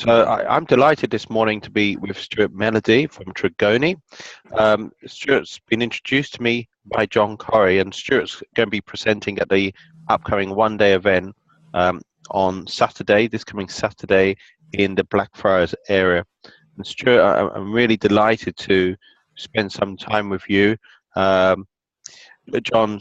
I'm delighted this morning to be with Stuart Mellody from Trigoni. Stuart's been introduced to me by John Corrie, and Stuart's going to be presenting at the upcoming one-day event on Saturday, this coming Saturday, in the Blackfriars area. And Stuart, I'm really delighted to spend some time with you. John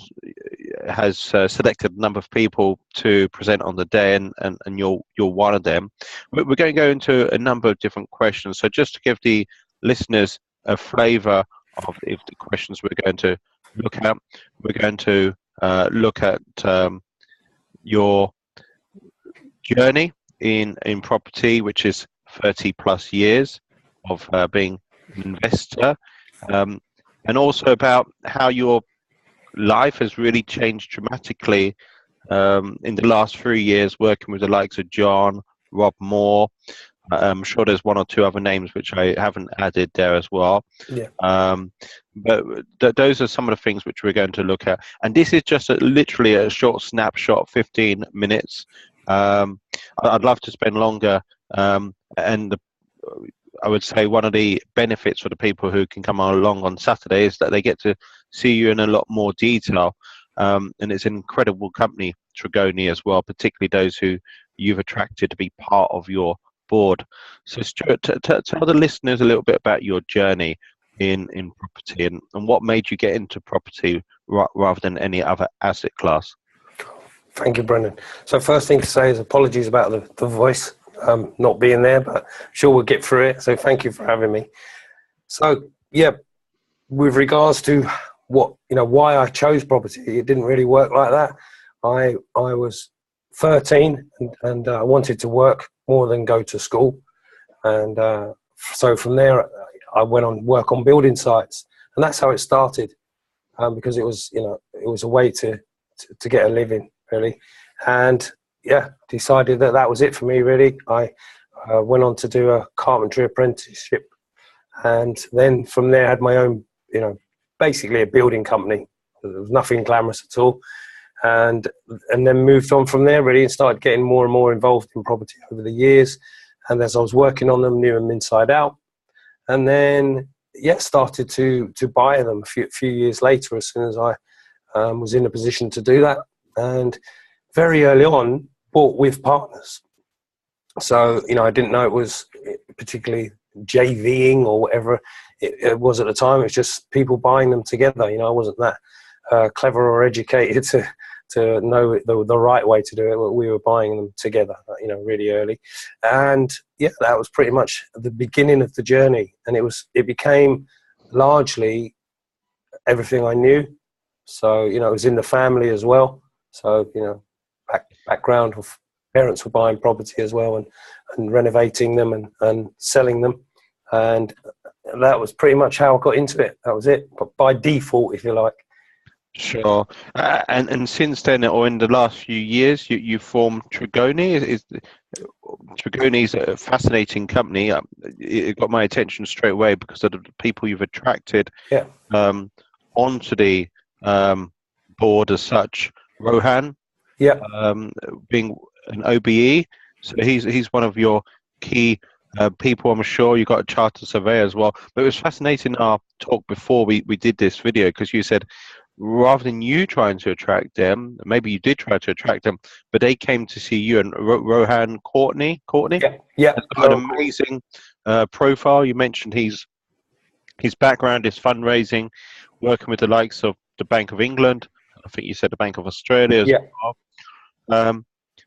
has selected a number of people to present on the day, and you're one of them. We're going to go into a number of different questions. So just to give the listeners a flavour of the questions we're going to look at, we're going to look at your journey in property, which is 30 plus years of being an investor, and also about how your life has really changed dramatically in the last 3 years, working with the likes of John, Rob Moore. I'm sure there's one or two other names which I haven't added there as well. Yeah. But those are some of the things which we're going to look at. And this is just literally a short snapshot, 15 minutes. I'd love to spend longer. I would say one of the benefits for the people who can come along on Saturday is that they get to see you in a lot more detail. And it's an incredible company, Trigoni, as well, particularly those who you've attracted to be part of your board. So Stuart, tell the listeners a little bit about your journey in property and what made you get into property rather than any other asset class. Thank you, Brendan. So first thing to say is apologies about the voice not being there, but I'm sure we'll get through it. So thank you for having me. So yeah, with regards to why I chose property, it didn't really work like that. I was 13 and I wanted to work more than go to school, and so from there I went on work on building sites, and that's how it started, because it was a way to get a living, really. And yeah, decided that was it for me, really. I went on to do a carpentry apprenticeship, and then from there I had my own, basically a building company. There was nothing glamorous at all, and then moved on from there, really, and started getting more and more involved in property over the years. And as I was working on them, knew them inside out, and then started to buy them a few years later, as soon as I was in a position to do that. And very early on, bought with partners. So, I didn't know it was particularly JVing or whatever it was at the time. It was just people buying them together. I wasn't that clever or educated to know the right way to do it. We were buying them together, really early. And yeah, that was pretty much the beginning of the journey. And it became largely everything I knew. So, it was in the family as well. So, background of parents were buying property as well, and renovating them and selling them. And that was pretty much how I got into it. That was it, but by default, if you like. Sure. And since then, or in the last few years, you formed Trigoni. Trigoni is a fascinating company. It got my attention straight away because of the people you've attracted onto the board as such. Rohan, being an OBE, so he's one of your key people. I'm sure you got a chartered surveyor as well. But it was fascinating our talk before we did this video, because you said rather than you trying to attract them, maybe you did try to attract them, but they came to see you. And Rohan Courtney, has got an amazing profile. You mentioned his background is fundraising, working with the likes of the Bank of England. I think you said the Bank of Australia as well.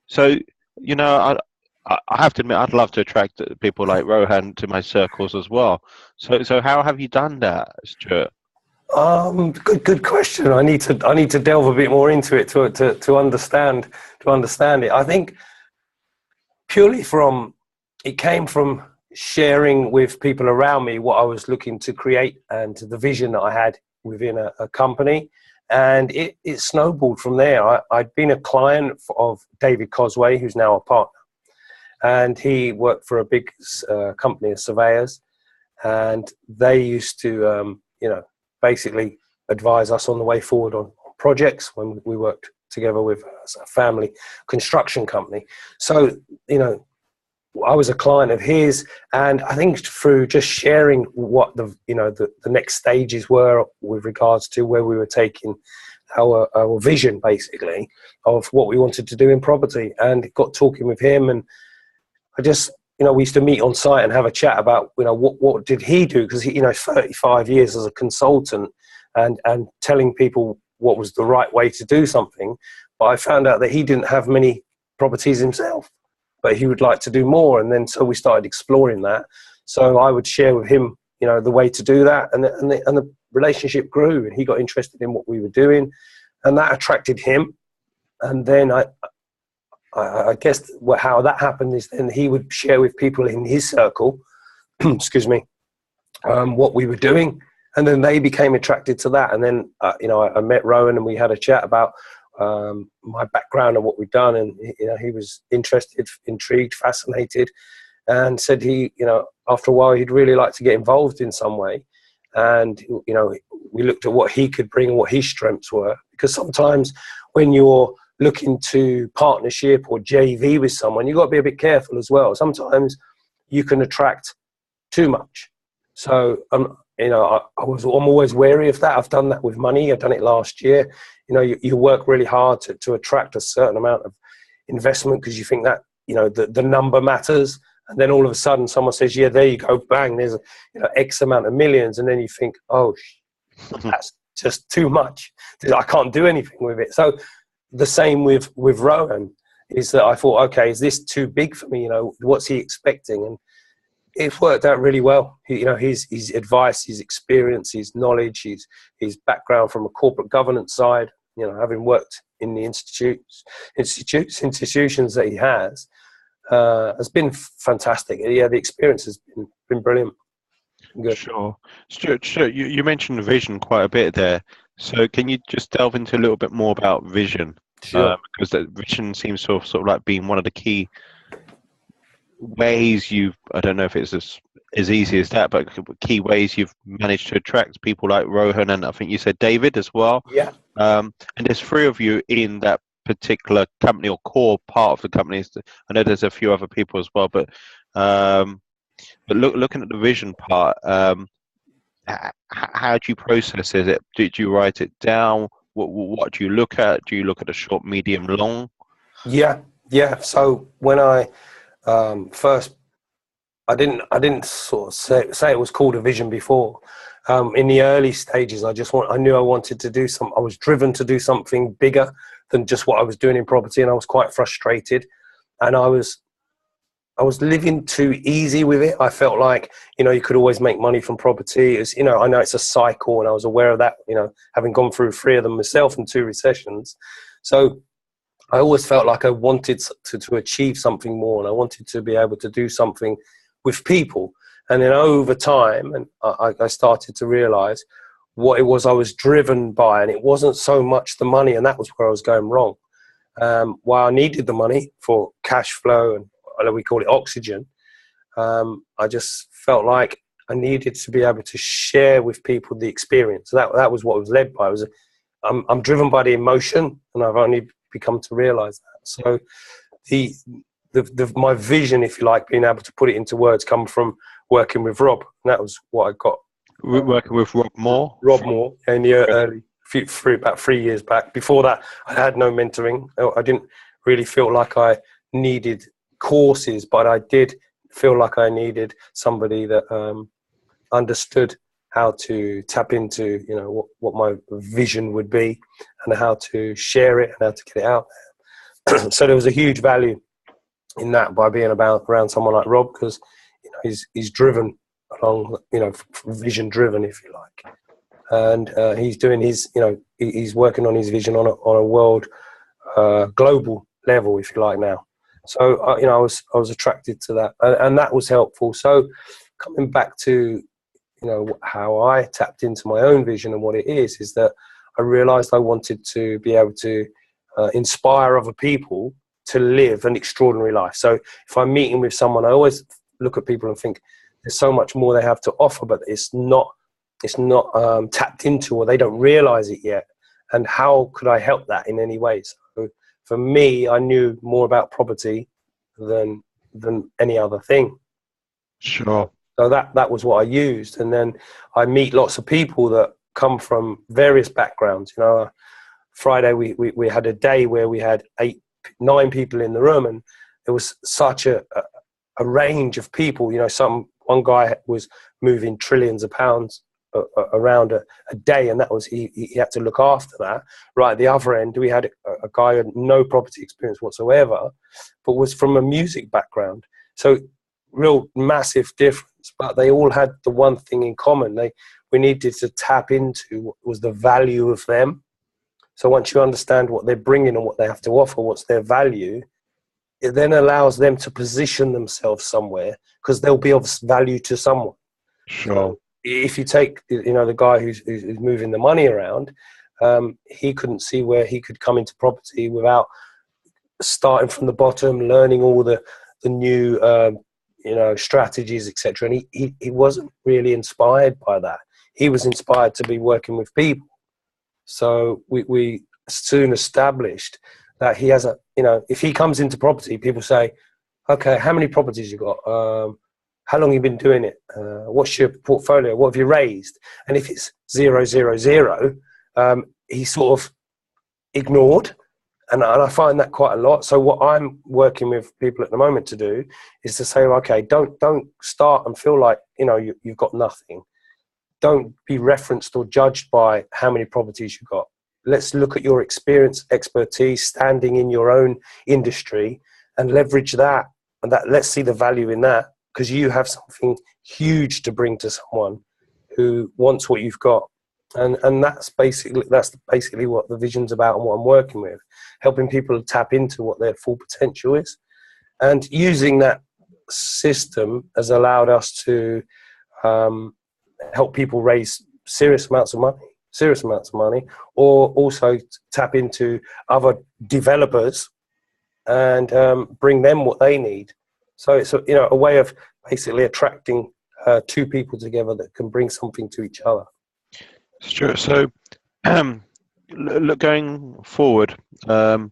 So, I have to admit, I'd love to attract people like Rohan to my circles as well. So how have you done that, Stuart? Good question. I need to delve a bit more into it to understand it. I think purely it came from sharing with people around me what I was looking to create and the vision that I had within a company. And it snowballed from there. I'd been a client of David Cosway, who's now a partner. And he worked for a big company of surveyors. And they used to, basically advise us on the way forward on projects when we worked together with a family construction company. So, I was a client of his, and I think through just sharing what the next stages were with regards to where we were taking our vision, basically, of what we wanted to do in property, and got talking with him, and I just, we used to meet on site and have a chat about, what did he do? Because he, 35 years as a consultant and telling people what was the right way to do something. But I found out that he didn't have many properties himself, but he would like to do more. And then so we started exploring that. So I would share with him, the way to do that. And the relationship grew, and he got interested in what we were doing, and that attracted him. And then I guess how that happened is then he would share with people in his circle, excuse me, what we were doing. And then they became attracted to that. And then, I met Rowan, and we had a chat about my background and what we'd done. And, he was interested, intrigued, fascinated, and said after a while, he'd really like to get involved in some way. And, we looked at what he could bring and what his strengths were. Because sometimes when you're looking to partnership or JV with someone, you've got to be a bit careful as well. Sometimes you can attract too much. So, I'm always wary of that. I've done that with money. I've done it last year. You work really hard to attract a certain amount of investment because you think that, the number matters. And then all of a sudden someone says, yeah, there you go, bang, there's X amount of millions. And then you think, oh, that's just too much. I can't do anything with it. So the same with Rowan, is that I thought, okay, is this too big for me? What's he expecting? And it's worked out really well. His advice, his experience, his knowledge, his background from a corporate governance side, having worked in the institutions that he has been fantastic. Yeah, the experience has been brilliant. Good. Sure. Stuart, you mentioned vision quite a bit there. So can you just delve into a little bit more about vision? Sure. Because that vision seems sort of like being one of the key ways I don't know if it's as easy as that, but key ways you've managed to attract people like Rohan, and I think you said David as well. Yeah. And there's 3 of you in that particular company or core part of the company. I know there's a few other people as well, but looking at the vision part, how do you process it? Do you write it down? What do you look at? Do you look at a short, medium, long? Yeah. So when I first, I didn't sort of say it was called a vision before. In the early stages, I knew I wanted to do I was driven to do something bigger than just what I was doing in property, and I was quite frustrated, and I was living too easy with it. I felt like, you could always make money from property. I know it's a cycle, and I was aware of that, having gone through 3 of them myself and 2 recessions. So I always felt like I wanted to achieve something more, and I wanted to be able to do something with people. And then over time, and I started to realize what it was I was driven by, and it wasn't so much the money, and that was where I was going wrong. While I needed the money for cash flow and we call it oxygen, I just felt like I needed to be able to share with people the experience. That was what I was led by. I'm driven by the emotion, and I've only become to realize that. So my vision, if you like, being able to put it into words, come from working with Rob. And that was what I got. Working with Rob Moore? Rob Moore in the early, about 3 years back. Before that, I had no mentoring. I didn't really feel like I needed courses, but I did feel like I needed somebody that understood how to tap into, what my vision would be, and how to share it and how to get it out there. So there was a huge value in that by being around someone like Rob, because he's driven along, vision driven, if you like, and he's doing his, he's working on his vision on a world, global level, if you like, now. So I was attracted to that, and that was helpful. So coming back to how I tapped into my own vision and what it is that I realized I wanted to be able to inspire other people to live an extraordinary life. So if I'm meeting with someone, I always look at people and think there's so much more they have to offer, but it's not tapped into, or they don't realize it yet. And how could I help that in any way? So for me, I knew more about property than than any other thing. Sure. So that was what I used. And then I meet lots of people that come from various backgrounds. You know, Friday we had a day where we had 9 people in the room, and there was such a range of people. You know, one guy was moving trillions of pounds around a day, and that was he had to look after that. Right at the other end, we had a guy who had no property experience whatsoever, but was from a music background. So real massive difference, but they all had the one thing in common. We needed to tap into what was the value of them. So once you understand what they're bringing and what they have to offer, what's their value, it then allows them to position themselves somewhere, because they'll be of value to someone. Sure. So if you take, you know, the guy who's moving the money around, he couldn't see where he could come into property without starting from the bottom, learning all the new you know, strategies, etc. And he wasn't really inspired by that. He was inspired to be working with people. So we soon established that he has you know, if he comes into property, people say, okay, how many properties you got? How long you been doing it? What's your portfolio? What have you raised? And if it's 0, 0, 0, he sort of ignored. And I find that quite a lot. So what I'm working with people at the moment to do is to say, okay, don't start and feel like, you know, you've got nothing. Don't be referenced or judged by how many properties you've got. Let's look at your experience, expertise, standing in your own industry, and leverage that. And let's see the value in that, because you have something huge to bring to someone who wants what you've got. And that's basically what the vision's about, and what I'm working with, helping people tap into what their full potential is. And using that system has allowed us to help people raise serious amounts of money, or also tap into other developers and bring them what they need. So it's a way of basically attracting 2 people together that can bring something to each other. Sure. So, look, going forward, over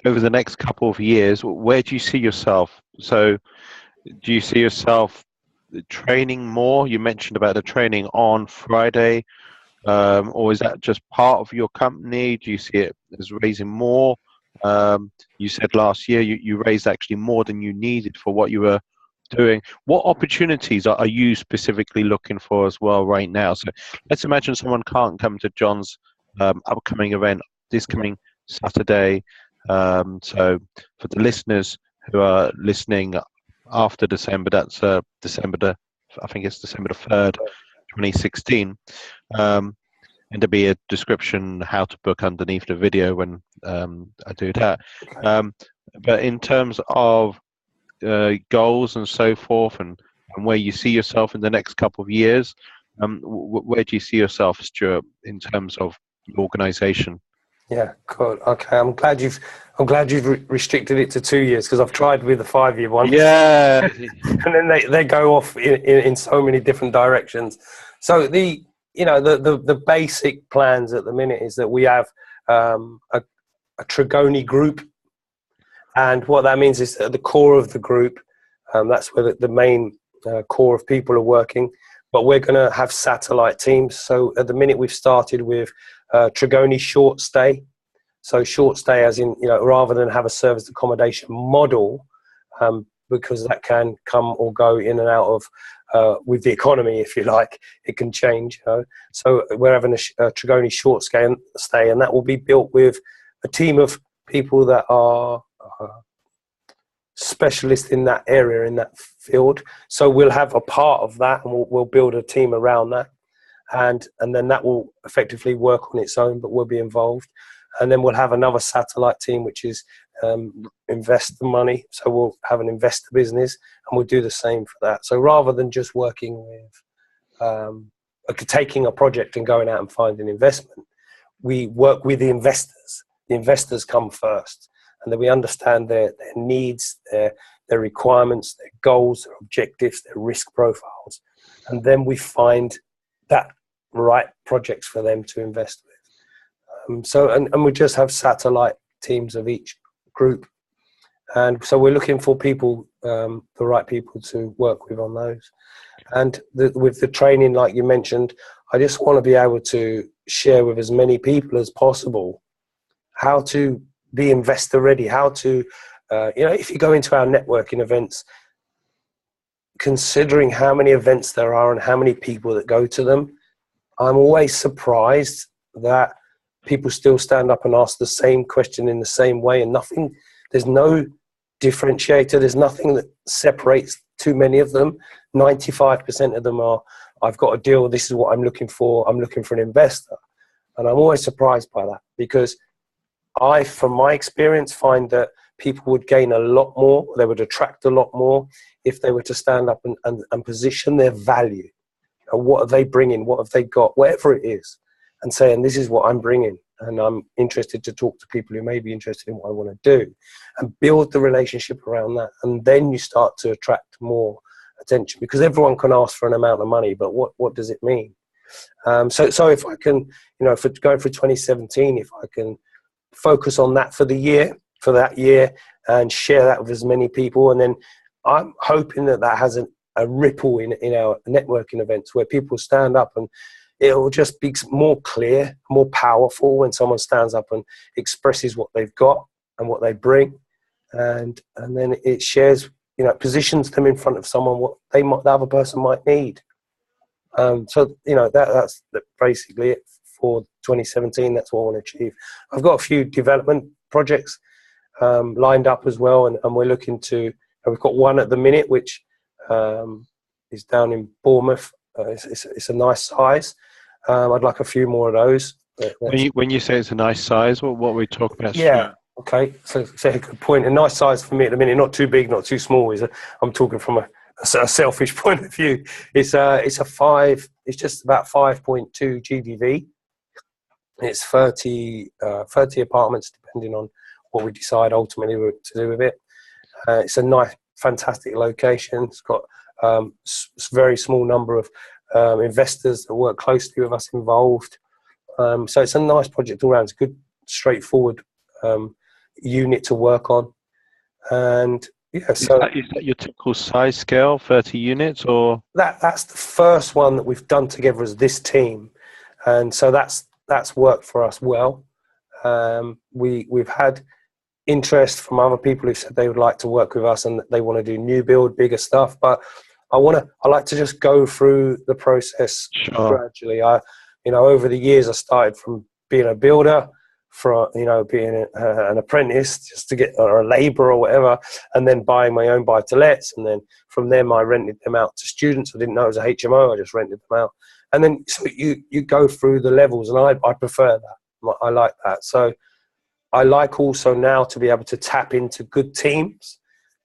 the next couple of years, where do you see yourself? So, do you see yourself training more? You mentioned about the training on Friday, or is that just part of your company? Do you see it as raising more? You said last year you raised actually more than you needed for what you were doing. What opportunities are you specifically looking for as well right now? So let's imagine someone can't come to John's upcoming event this coming Saturday. So for the listeners who are listening after December, that's I think it's December the 3rd, 2016. And there'll be a description how to book underneath the video when I do that. But in terms of goals and so forth, and where you see yourself in the next couple of years, where do you see yourself, Stuart, in terms of the organisation? Yeah, cool. Okay, I'm glad you've restricted it to 2 years, because I've tried with the 5-year one. Yeah, and then they go off in so many different directions. So the basic plans at the minute is that we have a Trigoni group. And what that means is at the core of the group, that's where the main core of people are working. But we're going to have satellite teams. So at the minute, we've started with Trigoni short stay. So short stay, as in, rather than have a serviced accommodation model, because that can come or go in and out of with the economy, if you like, it can change. So we're having a Trigoni short stay, and that will be built with a team of people that are specialist in that area, in that field. So we'll have a part of that, and we'll build a team around that, and then that will effectively work on its own, but we'll be involved. And then we'll have another satellite team, which is invest the money. So we'll have an investor business, and we'll do the same for that. So rather than just working with taking a project and going out and finding investment, we work with the investors. The investors come first, and then we understand their needs, their requirements, their goals, their objectives, their risk profiles, and then we find that right projects for them to invest with. And we just have satellite teams of each group, And so we're looking for people, the right people to work with on those. And with the training, like you mentioned, I just want to be able to share with as many people as possible how to be investor ready, how to, if you go into our networking events, considering how many events there are and how many people that go to them, I'm always surprised that people still stand up and ask the same question in the same way, and there's no differentiator, there's nothing that separates too many of them. 95% of them are, I've got a deal, this is what I'm looking for an investor. And I'm always surprised by that, because from my experience, find that people would gain a lot more, they would attract a lot more if they were to stand up and position their value. What are they bringing? What have they got? Whatever it is, and saying, this is what I'm bringing, and I'm interested to talk to people who may be interested in what I want to do, and build the relationship around that. And then you start to attract more attention, because everyone can ask for an amount of money, but what does it mean? So if I can, for going for 2017, if I can focus on that for that year, and share that with as many people, and then I'm hoping that has a ripple in our networking events, where people stand up, and it will just be more clear, more powerful when someone stands up and expresses what they've got and what they bring, and then it shares, positions them in front of someone what the other person might need. So that's basically it for 2017. That's what I want to achieve. I've got a few development projects lined up as well, and we're looking to. We've got one at the minute which is down in Bournemouth. It's a nice size. I'd like a few more of those. When you say it's a nice size, what are we talking about? Yeah. Okay. So a good point. A nice size for me at the minute, not too big, not too small. I'm talking from a selfish point of view. It's a 5. It's just about 5.2 GDV. It's 30 apartments, depending on what we decide ultimately to do with it. It's a nice, fantastic location. It's got a very small number of investors that work closely with us involved. So it's a nice project all around. It's a good, straightforward unit to work on. And yeah, is that your typical size scale, 30 units, or? That's the first one that we've done together as this team, and so that's worked for us well. We've had interest from other people who said they would like to work with us and they want to do new build, bigger stuff. But I like to just go through the process gradually. Over the years, I started from being a builder, from being an apprentice, just to get, or a labourer or whatever, and then buying my own buy-to-lets, and then from them I rented them out to students. I didn't know it was a HMO. I just rented them out, and then so you go through the levels, and I prefer that. I like that. So I like also now to be able to tap into good teams,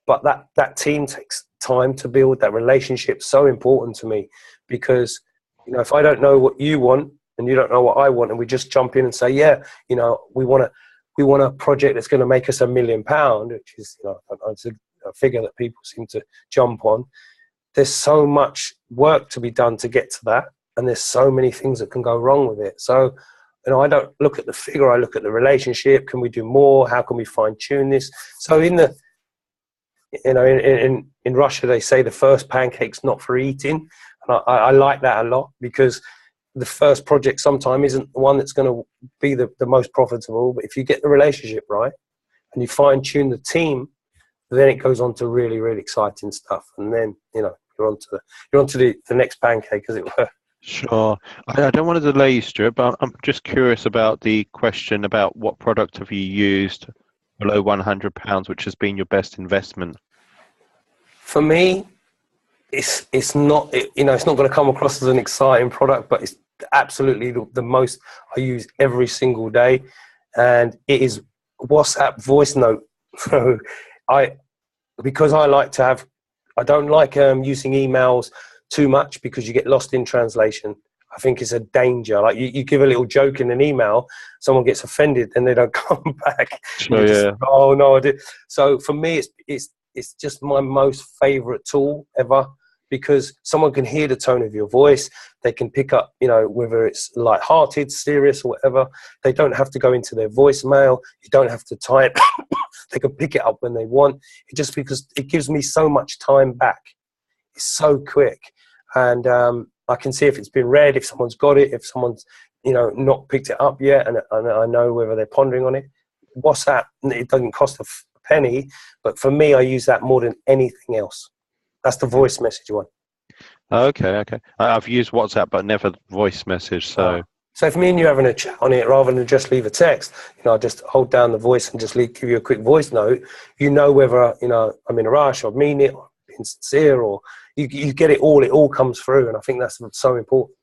but that team takes time to build. That relationship's so important to me, because if I don't know what you want and you don't know what I want, and we just jump in and say, yeah, we want a project that's going to make us £1 million, which is it's a figure that people seem to jump on. There's so much work to be done to get to that, and there's so many things that can go wrong with it. So I don't look at the figure, I look at the relationship. Can we do more? How can we fine tune this? So in Russia, they say the first pancake's not for eating. And I like that a lot, because the first project sometimes isn't the one that's going to be the most profitable. But if you get the relationship right and you fine tune the team, then it goes on to really, really exciting stuff. And then, you're onto the next pancake, as it were. Sure. I don't want to delay you, Stuart, but I'm just curious about the question about what product have you used below £100, which has been your best investment? For me, it's not it's not going to come across as an exciting product, but it's absolutely the most I use every single day, and it is WhatsApp voice note. So because I don't like using emails too much, because you get lost in translation. I think it's a danger. Like you give a little joke in an email, someone gets offended, and they don't come back. Sure, yeah. Oh no, I did. So for me, it's just my most favorite tool ever, because someone can hear the tone of your voice. They can pick up, you know, whether it's light-hearted, serious, or whatever. They don't have to go into their voicemail. You don't have to type. They can pick it up when they want. It just because it gives me so much time back. It's so quick, and I can see if it's been read, if someone's got it, if someone's, you know, not picked it up yet, and I know whether they're pondering on it. WhatsApp, it doesn't cost a penny, but for me, I use that more than anything else. That's the voice message one. Okay. I've used WhatsApp, but never voice message. So, so if me and you having a chat on it, rather than just leave a text, you know, I just hold down the voice and just give you a quick voice note. You know whether, you know, I'm in a rush, or mean it, or being sincere, or you get it all. It all comes through, and I think that's so important.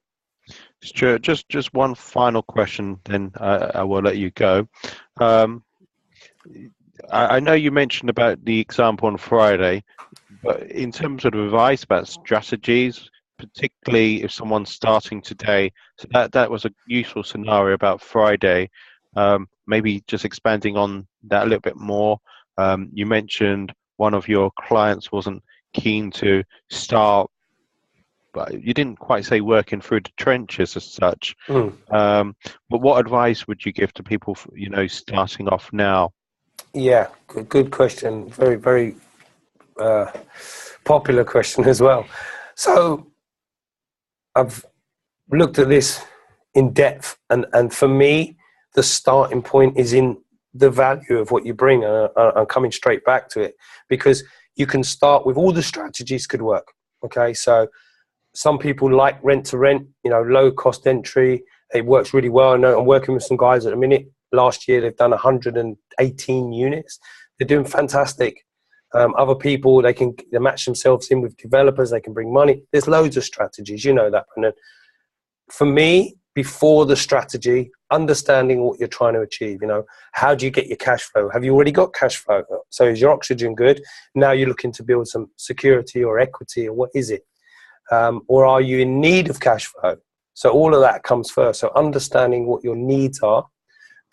Stuart, just one final question, then I will let you go. I know you mentioned about the example on Friday, but in terms of advice about strategies, particularly if someone's starting today, so that was a useful scenario about Friday. Maybe just expanding on that a little bit more. You mentioned one of your clients wasn't keen to start, but you didn't quite say working through the trenches as such. But what advice would you give to people, you know, starting off now? Yeah, good question. Very, very popular question as well. So I've looked at this in depth, and for me, the starting point is in the value of what you bring. I'm coming straight back to it, because you can start with all the strategies could work. Okay, so some people like rent to rent, you know, low cost entry. It works really well. I know I'm working with some guys at the minute. Last year, they've done 118 units. They're doing fantastic. Other people, they match themselves in with developers. They can bring money. There's loads of strategies. You know that, Brendan. For me, before the strategy, understanding what you're trying to achieve. You know, how do you get your cash flow? Have you already got cash flow? So is your oxygen good? Now you're looking to build some security or equity, or what is it? Or are you in need of cash flow? So all of that comes first. So understanding what your needs are,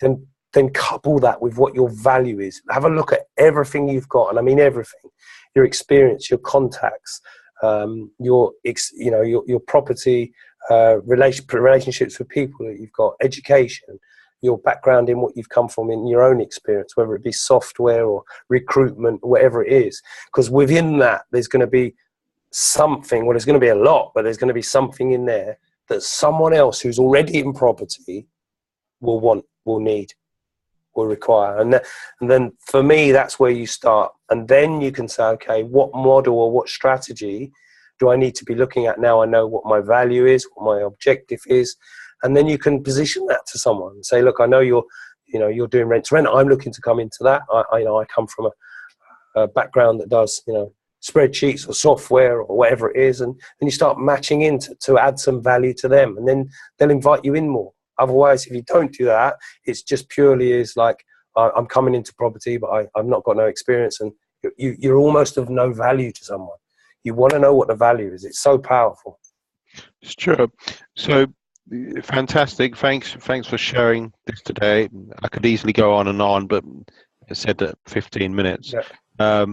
then couple that with what your value is. Have a look at everything you've got, and I mean everything: your experience, your contacts, your property, relationships with people that you've got, education, your background in what you've come from in your own experience, whether it be software or recruitment, whatever it is. Because within that, there's going to be something. Well, there's going to be a lot, but there's going to be something in there that someone else who's already in property will want, will need, will require. And then for me, that's where you start. And then you can say, okay, what model or what strategy do I need to be looking at now? I know what my value is, what my objective is. And then you can position that to someone and say, look, I know you're doing rent to rent. I'm looking to come into that. I come from a background that does, you know, spreadsheets or software or whatever it is. And then you start matching in to add some value to them. And then they'll invite you in more. Otherwise, if you don't do that, it's just purely is like, I'm coming into property, but I've not got no experience, and you're almost of no value to someone. You want to know what the value is. It's so powerful. It's true. So fantastic. Thanks for sharing this today. I could easily go on, but I said that 15 minutes. Yeah.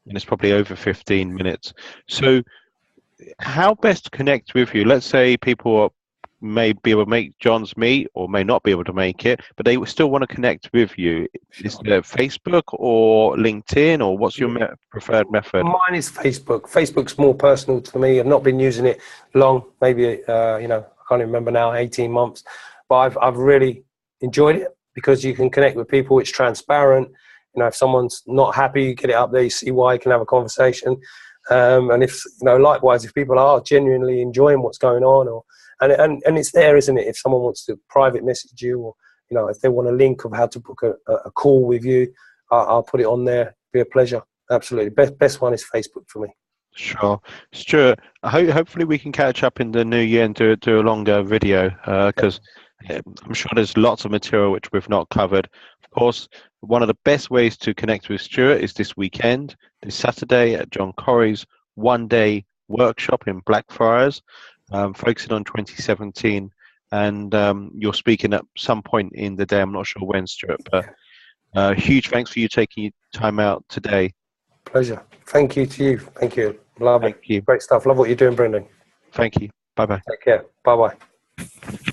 And it's probably over 15 minutes. So how best to connect with you? Let's say people may be able to make John's meet or may not be able to make it, but they still want to connect with you. Is it Facebook or LinkedIn, or what's your preferred method? Mine is Facebook. Facebook's more personal to me. I've not been using it long, maybe I can't even remember now, 18 months, but I've really enjoyed it because you can connect with people. It's transparent. You know, if someone's not happy, you get it up there, you see why, you can have a conversation. And if, you know, likewise, if people are genuinely enjoying what's going on, and it's there, isn't it? If someone wants to private message you, or, you know, if they want a link of how to book a call with you, I'll put it on there. It'll be a pleasure. Absolutely. Best one is Facebook for me. Sure. Stuart, hopefully we can catch up in the new year and do a longer video, because I'm sure there's lots of material which we've not covered. Of course, one of the best ways to connect with Stuart is this weekend, this Saturday at John Corrie's one-day workshop in Blackfriars, focusing on 2017. And you're speaking at some point in the day. I'm not sure when, Stuart, but huge thanks for you taking your time out today. Pleasure. Thank you to you. Thank you. Love it. Thank you. Great stuff. Love what you're doing, Brendan. Thank you. Bye bye. Take care. Bye bye.